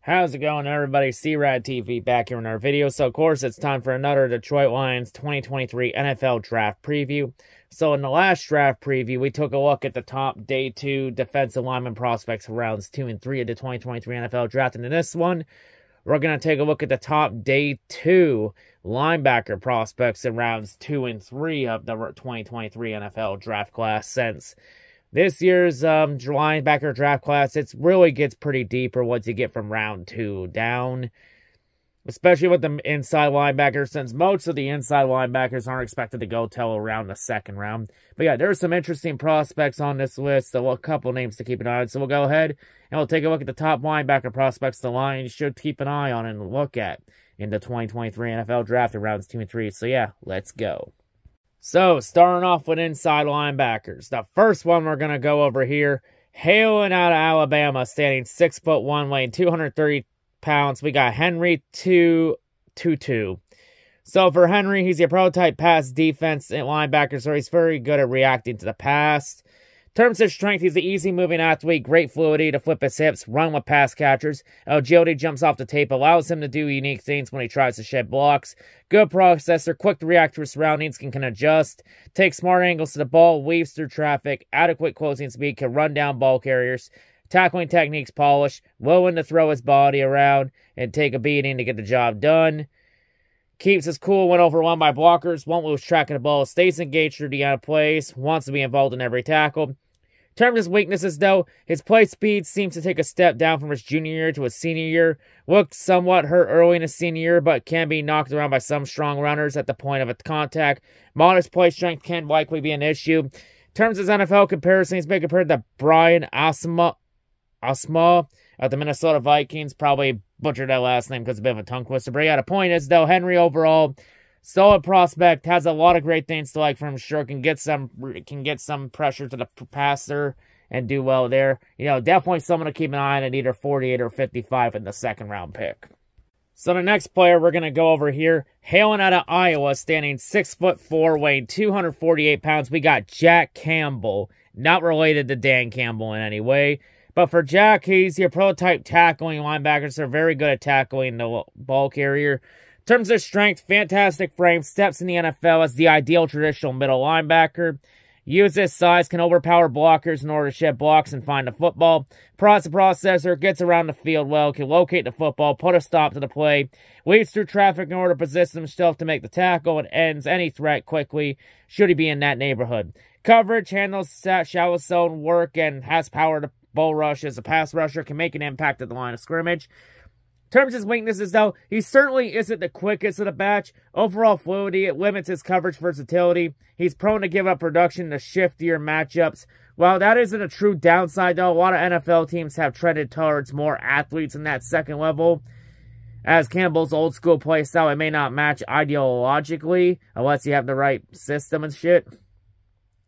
How's it going, everybody? C-RadTV back here in our video. So, of course, it's time for another Detroit Lions 2023 NFL Draft Preview. So, in the last draft preview, we took a look at the top Day 2 defensive lineman prospects for rounds 2 and 3 of the 2023 NFL Draft. And in this one, we're going to take a look at the top Day 2 linebacker prospects in rounds 2 and 3 of the 2023 NFL Draft class. Since this year's linebacker draft class, it really gets pretty deeper once you get from round 2 down. Especially with the inside linebackers, since most of the inside linebackers aren't expected to go till around the second round. But yeah, there's some interesting prospects on this list, so a couple names to keep an eye on. So we'll go ahead and we'll take a look at the top linebacker prospects the Lions should keep an eye on and look at in the 2023 NFL Draft in rounds 2 and 3. So yeah, let's go. So, starting off with inside linebackers. The first one we're going to go over here, hailing out of Alabama, standing 6'1", weighing 230 pounds. We got Henry 222. So, for Henry, he's a prototype pass defense linebacker, so he's very good at reacting to the pass. In terms of strength, he's an easy-moving athlete, great fluidity to flip his hips, run with pass catchers. Agility jumps off the tape, allows him to do unique things when he tries to shed blocks. Good processor, quick to react to his surroundings, can adjust, take smart angles to the ball, weaves through traffic, adequate closing speed, can run down ball carriers. Tackling techniques polished, willing to throw his body around and take a beating to get the job done. Keeps his cool when overwhelmed by blockers, won't lose track of the ball, stays engaged through the end of plays, wants to be involved in every tackle. In terms of his weaknesses, though, his play speed seems to take a step down from his junior year to his senior year. Looked somewhat hurt early in his senior year, but can be knocked around by some strong runners at the point of a contact. Modest play strength can likely be an issue. In terms of his NFL comparison, he's been compared to Brian Osma of the Minnesota Vikings. Probably butchered that last name because it's a bit of a tongue twister. But yeah, the point is, though, Henry overall, solid prospect, has a lot of great things to like from him. Sure, can get some pressure to the passer and do well there. You know, definitely someone to keep an eye on at either 48 or 55 in the second round pick. So the next player we're going to go over here, hailing out of Iowa, standing 6'4", weighing 248 pounds. We got Jack Campbell, not related to Dan Campbell in any way. But for Jack, he's your prototype tackling linebacker, so very good at tackling the ball carrier. In terms of strength, fantastic frame, steps in the NFL as the ideal traditional middle linebacker. Uses size, can overpower blockers in order to shed blocks and find the football. Processor, gets around the field well, can locate the football, put a stop to the play, weaves through traffic in order to position himself to make the tackle, and ends any threat quickly, should he be in that neighborhood. Coverage, handles shallow zone work, and has power to bull rush as a pass rusher, can make an impact at the line of scrimmage. In terms of his weaknesses, though, he certainly isn't the quickest of the batch. Overall fluidity, it limits his coverage versatility. He's prone to give up production to shiftier matchups. While that isn't a true downside, though, a lot of NFL teams have trended towards more athletes in that second level. As Campbell's old school play style, it may not match ideologically, unless you have the right system and shit.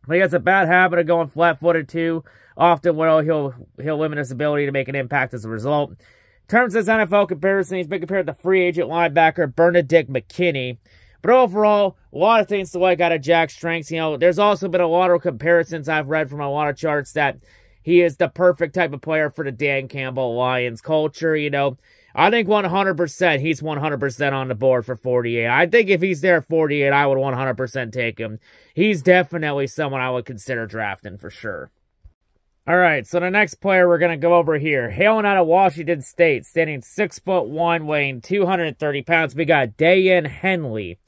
But he has a bad habit of going flat-footed, too. Often, he'll limit his ability to make an impact as a result. In terms of his NFL comparison, he's been compared to free agent linebacker Benedict McKinney. But overall, a lot of things to like out of Jack's strengths. You know, there's also been a lot of comparisons I've read from a lot of charts that he is the perfect type of player for the Dan Campbell Lions culture. You know, I think 100%, he's 100% on the board for 48. I think if he's there at 48, I would 100% take him. He's definitely someone I would consider drafting for sure. Alright, so the next player we're going to go over here, hailing out of Washington State, standing 6'1", weighing 230 pounds, we got Daiyan Henley.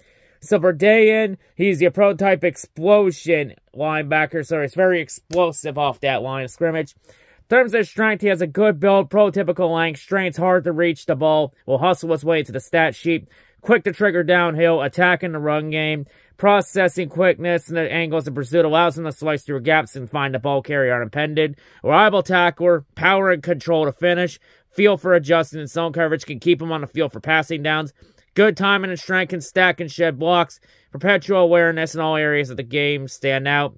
So for Daiyan, he's your prototype explosion linebacker, so he's very explosive off that line of scrimmage. In terms of strength, he has a good build, prototypical length, strains hard to reach the ball, will hustle his way to the stat sheet, quick to trigger downhill, attacking the run game. Processing quickness and the angles of pursuit allows him to slice through gaps and find the ball carrier unimpeded. Reliable tackler, power and control to finish. Feel for adjusting and zone coverage can keep him on the field for passing downs. Good timing and strength can stack and shed blocks. Perpetual awareness in all areas of the game stand out.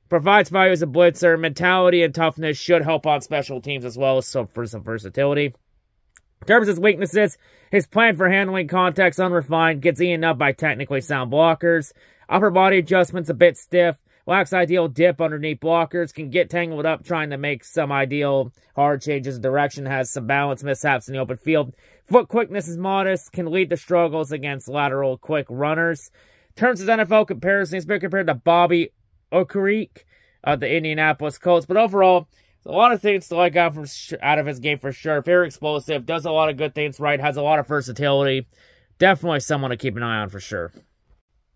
Provides value as a blitzer. Mentality and toughness should help on special teams as well, so for some versatility. In terms of his weaknesses, his plan for handling contact's unrefined, gets eaten up by technically sound blockers. Upper body adjustment's a bit stiff. lacks ideal dip underneath blockers, can get tangled up trying to make some ideal hard changes of direction, has some balance mishaps in the open field. Foot quickness is modest, can lead to struggles against lateral quick runners. In terms of NFL comparison, he's been compared to Bobby Okereke of the Indianapolis Colts, but overall, a lot of things to like out of his game for sure. Very explosive, does a lot of good things right, has a lot of versatility. Definitely someone to keep an eye on for sure.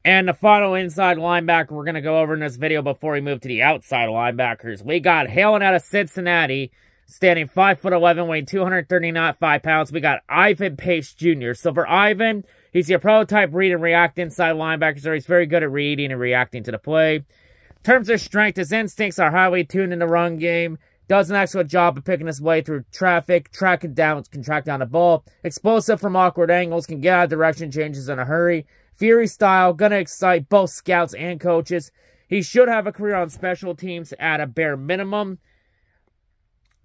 And the final inside linebacker we're going to go over in this video before we move to the outside linebackers. We got hailing out of Cincinnati, standing 5'11", weighing 239.5 pounds. We got Ivan Pace Jr. So for Ivan, he's your prototype read and react inside linebacker. So he's very good at reading and reacting to the play. In terms of strength, his instincts are highly tuned in the run game. Does an excellent job of picking his way through traffic, can track down the ball. Explosive from awkward angles, can get out of direction changes in a hurry. Fury style, gonna excite both scouts and coaches. He should have a career on special teams at a bare minimum.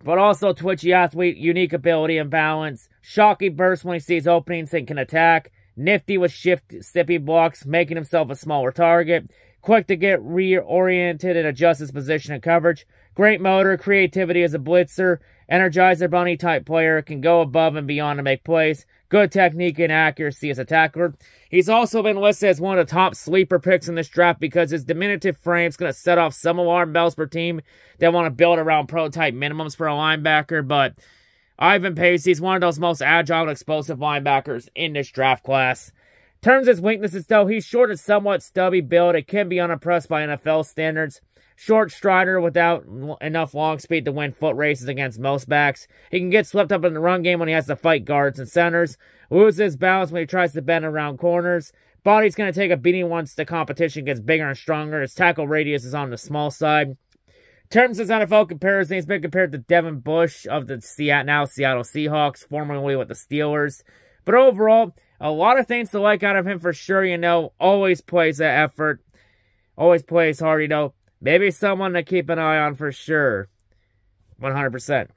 But also twitchy athlete, unique ability and balance. Shocking burst when he sees openings and can attack. Nifty with stiffy blocks, making himself a smaller target. Quick to get reoriented and adjust his position and coverage. Great motor, creativity as a blitzer. Energizer Bunny type player, can go above and beyond to make plays. Good technique and accuracy as a tackler. He's also been listed as one of the top sleeper picks in this draft because his diminutive frame is going to set off some alarm bells for team that want to build around prototype minimums for a linebacker. But Ivan Pace, he's one of those most agile and explosive linebackers in this draft class. In terms of his weaknesses, though, he's short and somewhat stubby build. It can be unimpressed by NFL standards. Short strider without enough long speed to win foot races against most backs. He can get swept up in the run game when he has to fight guards and centers. Loses balance when he tries to bend around corners. Body's going to take a beating once the competition gets bigger and stronger. His tackle radius is on the small side. In terms of his NFL comparison, he's been compared to Devin Bush of the Seattle Seahawks, formerly with the Steelers. But overall, a lot of things to like out of him for sure, you know. Always plays that effort. Always plays hard, you know. Maybe someone to keep an eye on for sure. 100%.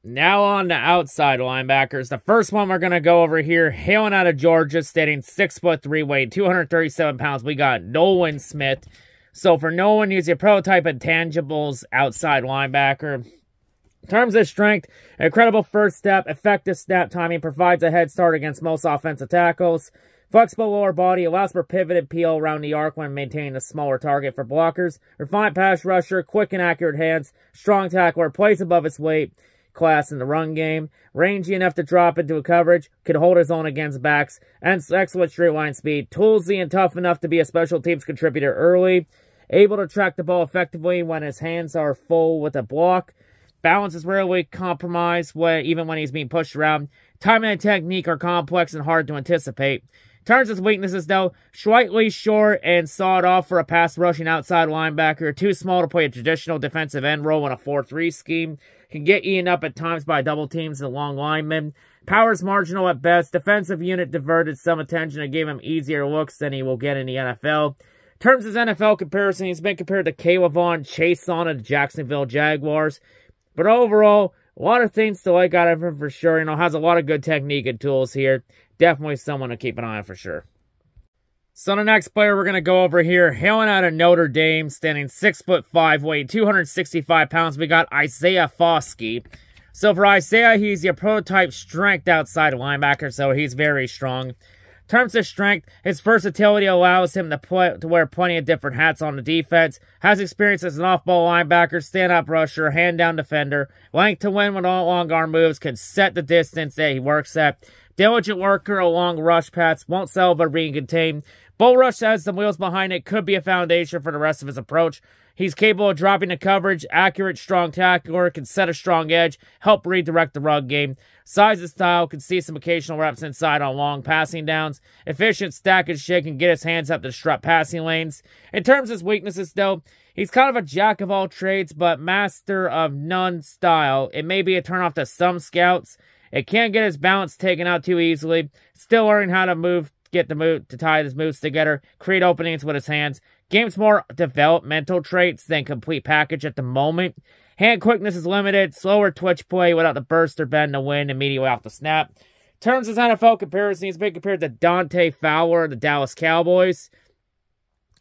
Now on to outside linebackers. The first one we're going to go over here, hailing out of Georgia, standing 6'3", weighing 237 pounds. We got Nolan Smith. So for Nolan, he's your prototype intangibles outside linebacker. In terms of strength, incredible first step, effective snap timing, provides a head start against most offensive tackles. Flexible lower body, allows for pivot and peel around the arc when maintaining a smaller target for blockers. Refined pass rusher, quick and accurate hands, strong tackler, plays above his weight class in the run game. Rangy enough to drop into a coverage, can hold his own against backs, and excellent straight line speed. Toolsy and tough enough to be a special teams contributor early. Able to track the ball effectively when his hands are full with a block. Balance is rarely compromised even when he's being pushed around. Timing and technique are complex and hard to anticipate. In terms of his weaknesses, though, slightly short and sawed off for a pass-rushing outside linebacker. Too small to play a traditional defensive end role in a 4-3 scheme. Can get eaten up at times by double teams and long linemen. Power's marginal at best. Defensive unit diverted some attention and gave him easier looks than he will get in the NFL. In terms of his NFL comparison, he's been compared to Kayvon Chason of the Jacksonville Jaguars. But overall, a lot of things to like out of him for sure. You know, has a lot of good technique and tools here. Definitely someone to keep an eye on for sure. So the next player we're going to go over here, hailing out of Notre Dame, standing 6'5", weighing 265 pounds, we got Isaiah Foskey. So for Isaiah, he's your prototype strength outside linebacker, so he's very strong. In terms of strength, his versatility allows him to wear plenty of different hats on the defense. Has experience as an off-ball linebacker, stand-up rusher, hand-down defender. Length to win with all long arm moves, can set the distance that he works at. Diligent worker along rush paths, won't settle for being contained. Bull rush has some wheels behind it, could be a foundation for the rest of his approach. He's capable of dropping the coverage, accurate, strong tackler, can set a strong edge, help redirect the run game. Size and style, can see some occasional reps inside on long passing downs. Efficient, stack and shake, and get his hands up to disrupt passing lanes. In terms of his weaknesses, though, he's kind of a jack of all trades, but master of none style. It may be a turnoff to some scouts. It can't get his balance taken out too easily. Still learning how to to tie his moves together, create openings with his hands. Game's more developmental traits than complete package at the moment. Hand quickness is limited, slower twitch play without the burst or bend to win immediately off the snap. In terms of his NFL comparison, he's been compared to Dante Fowler of the Dallas Cowboys.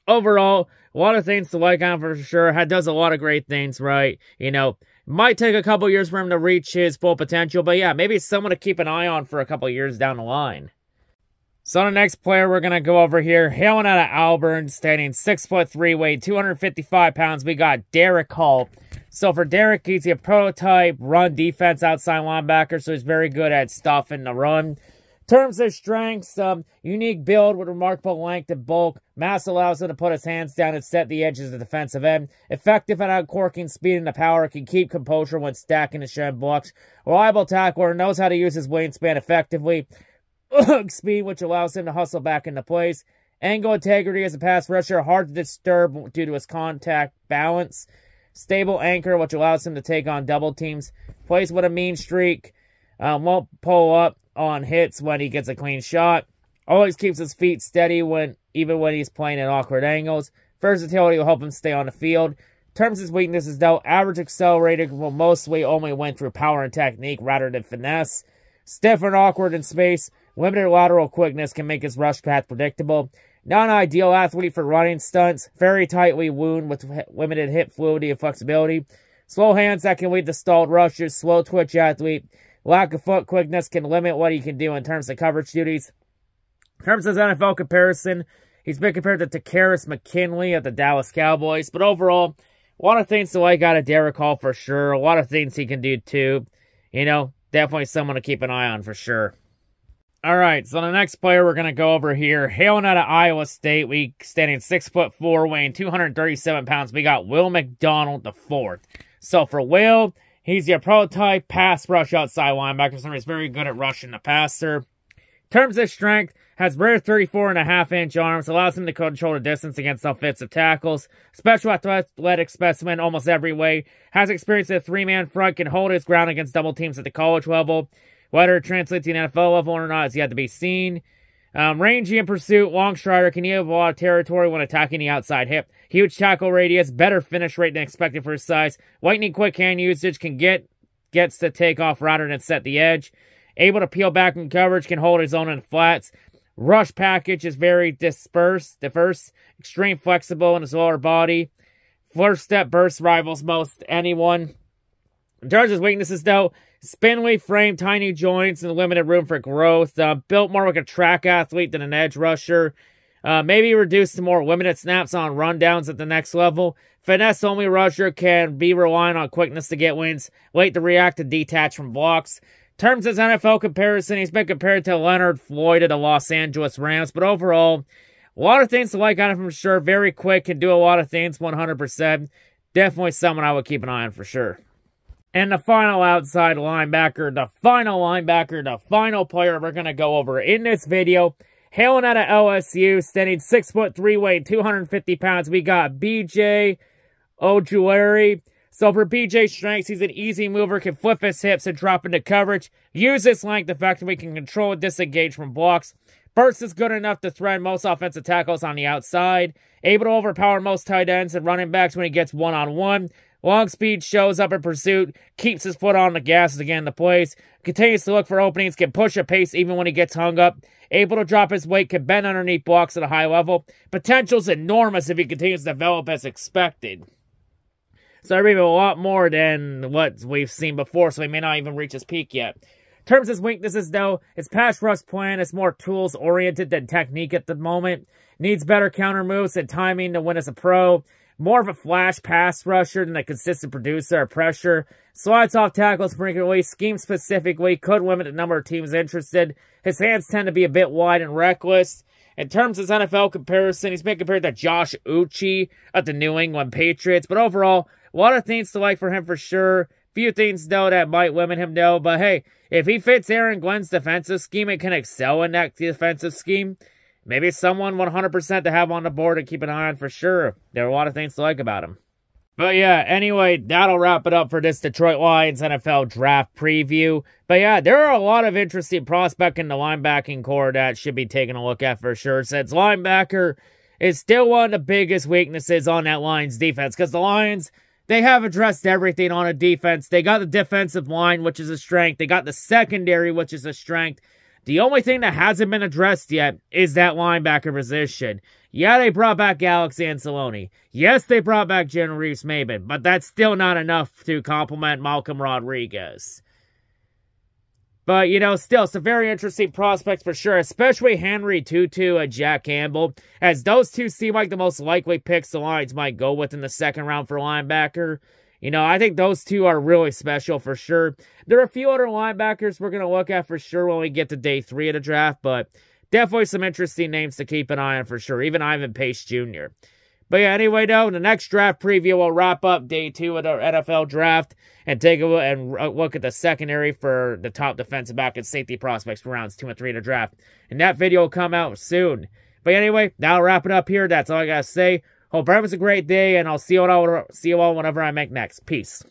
Overall, a lot of things to like on for sure. Does a lot of great things right. You know, might take a couple years for him to reach his full potential. But yeah, maybe someone to keep an eye on for a couple years down the line. So the next player we're going to go over here, hailing out of Auburn, standing 6'3", weighing 255 pounds, we got Derek Hall. So for Derek, he's a prototype run defense outside linebacker, so he's very good at stuffing the run. In terms of strengths, unique build with remarkable length and bulk. Mass allows him to put his hands down and set the edges of the defensive end. Effective at outcorking speed and the power, can keep composure when stacking the shed blocks. Reliable tackler, knows how to use his wingspan effectively. Speed, which allows him to hustle back into place. Angle integrity as a pass rusher, hard to disturb due to his contact balance. Stable anchor, which allows him to take on double teams. Plays with a mean streak. Won't pull up on hits when he gets a clean shot. Always keeps his feet steady even when he's playing at awkward angles. Versatility will help him stay on the field. In terms of his weaknesses, though, average accelerated will mostly only win through power and technique rather than finesse. Stiff and awkward in space. Limited lateral quickness can make his rush path predictable. Not an ideal athlete for running stunts. Very tightly wound with limited hip fluidity and flexibility. Slow hands that can lead to stalled rushes. Slow twitch athlete. Lack of foot quickness can limit what he can do in terms of coverage duties. In terms of his NFL comparison, he's been compared to Takaris McKinley of the Dallas Cowboys. But overall, a lot of things to like out of Derek Hall for sure. A lot of things he can do too. You know, definitely someone to keep an eye on for sure. Alright, so the next player we're going to go over here, hailing out of Iowa State, we standing 6'4", weighing 237 pounds, we got Will McDonald IV. So for Will, he's your prototype pass rush outside linebacker, so he's very good at rushing the passer. In terms of strength, has rare 34.5-inch arms, allows him to control the distance against offensive tackles. Special athletic specimen almost every way. Has experience at a three-man front, can hold his ground against double teams at the college level. Whether it translates to the NFL level or not is yet to be seen. Rangy in pursuit, long strider, can yield a lot of territory when attacking the outside hip. Huge tackle radius, better finish rate than expected for his size. Lightning quick hand usage, gets to take off rather than set the edge. Able to peel back in coverage, can hold his own in the flats. Rush package is very diverse, extreme flexible in his lower body. First step burst rivals most anyone. In terms of his weaknesses, though, spindly frame, tiny joints, and limited room for growth. Built more like a track athlete than an edge rusher. Maybe reduced to more limited snaps on rundowns at the next level. Finesse-only rusher can be relying on quickness to get wins. Late to react and detach from blocks. In terms of his NFL comparison, he's been compared to Leonard Floyd of the Los Angeles Rams. But overall, a lot of things to like on him for sure. Very quick, can do a lot of things 100%. Definitely someone I would keep an eye on for sure. And the final outside linebacker, the final player we're going to go over in this video, hailing out of LSU, standing 6'3", weighing 250 pounds, we got B.J. Ojulari. So for B.J.'s strengths, he's an easy mover, can flip his hips and drop into coverage, use his length effectively, can control and disengage from blocks. Burst is good enough to thread most offensive tackles on the outside, able to overpower most tight ends and running backs when he gets one-on-one. Long speed, shows up in pursuit, keeps his foot on the gas to get into place, continues to look for openings, can push a pace even when he gets hung up, able to drop his weight, can bend underneath blocks at a high level. Potential's enormous if he continues to develop as expected. So there'll be a lot more than what we've seen before, so he may not even reach his peak yet. In terms of his weaknesses, though, his pass rush plan is more tools-oriented than technique at the moment. Needs better counter moves and timing to win as a pro. More of a flash pass rusher than a consistent producer of pressure. Slides off tackles frequently. Scheme specifically. Could limit the number of teams interested. His hands tend to be a bit wide and reckless. In terms of his NFL comparison, he's been compared to Josh Uche of the New England Patriots. But overall, a lot of things to like for him for sure. Few things, though, that might limit him, though. But hey, if he fits Aaron Glenn's defensive scheme and can excel in that defensive scheme, maybe someone 100% to have on the board and keep an eye on for sure. There are a lot of things to like about him. But yeah, anyway, that'll wrap it up for this Detroit Lions NFL draft preview. But yeah, there are a lot of interesting prospects in the linebacking core that should be taken a look at for sure. Since linebacker is still one of the biggest weaknesses on that Lions defense. Because the Lions, they have addressed everything on a defense. They got the defensive line, which is a strength. They got the secondary, which is a strength. The only thing that hasn't been addressed yet is that linebacker position. Yeah, they brought back Alex Anzalone. Yes, they brought back General Reese-Maybin, but that's still not enough to complement Malcolm Rodriguez. But, you know, still, some very interesting prospects for sure, especially Henry Tutu and Jack Campbell, as those two seem like the most likely picks the Lions might go with in the second round for linebacker. You know, I think those two are really special for sure. There are a few other linebackers we're going to look at for sure when we get to day 3 of the draft, but definitely some interesting names to keep an eye on for sure, even Ivan Pace Jr. But yeah, anyway, though, in the next draft preview, we'll wrap up day 2 of the NFL draft and take a look and look at the secondary for the top defensive back and safety prospects for rounds 2 and 3 of the draft. And that video will come out soon. But anyway, that'll wrap it up here. That's all I gotta say. Hope everyone's a great day, and I'll see you all whenever I make next. Peace.